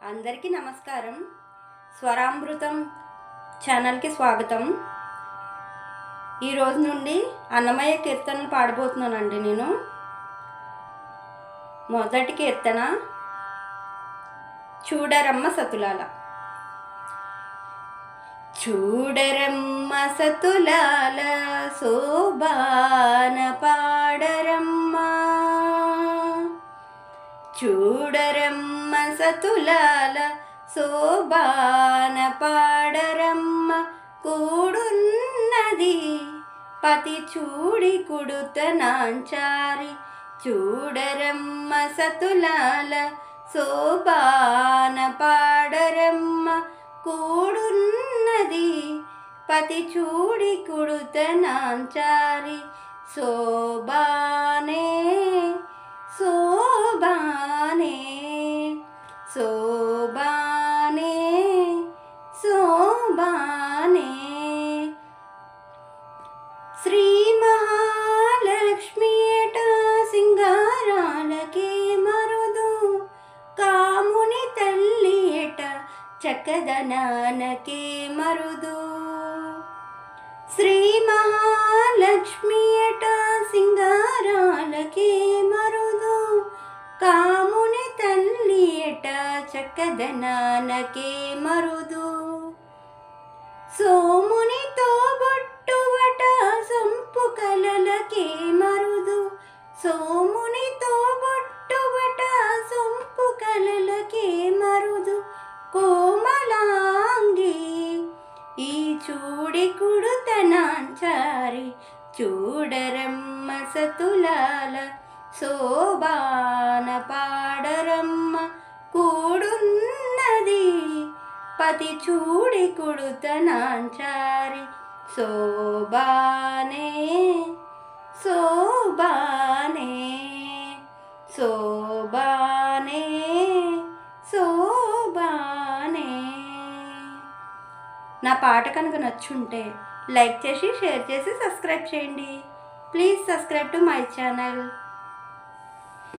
అందరికీ నమస్కారం. స్వరామృతం ఛానల్కి స్వాగతం. ఈరోజు నుండి అన్నమయ్య కీర్తనలు పాడబోతున్నానండి. నేను మొదటి కీర్తన చూడరమ్మ సతులాల. చూడరమ్మ సతులాల శోభాన పాడరమ్మ, చూడరమ్మ సతులాల శోభాన పాడరమ్మ, కూడున్నది పతి చూడి కుడుత నాంచారి. చూడరమ్మ సతులాల శోభాన పాడరమ్మ, కూడున్నది పతి చూడి కుడుత నాంచారి. శోభానే శోభానే శోభానే శోభానే, శ్రీ మహాలక్ష్మి ఎట సింగారాలకే మరుదు, కాముని తల్లి ఎట చక్కదనానకే మరుదు. శ్రీ మహాలక్ష్మి ఎట సింగారాలకే మరుదు, కాముని తల్లి ఎట చక్కదనానకే మరుదు. సోమునితో బొట్టువట సొంపు కలలకే మరుదు, సోమునితో బొట్టువట సొంపు కలలకే మరుదు. కోమలాంగి ఈ చూడి కుడుత నాంచారి. చూడరమ్మ సతులాల శోభాన పాడరమ్మ, కూడున్నది పతి చూడి కుడుత నాంచారి. శోభానే శోభానే శోభానే శోభానే. నా పాట కనుక నచ్చుంటే లైక్ చేసి, షేర్ చేసి, సబ్స్క్రైబ్ చేయండి. Please subscribe to my channel.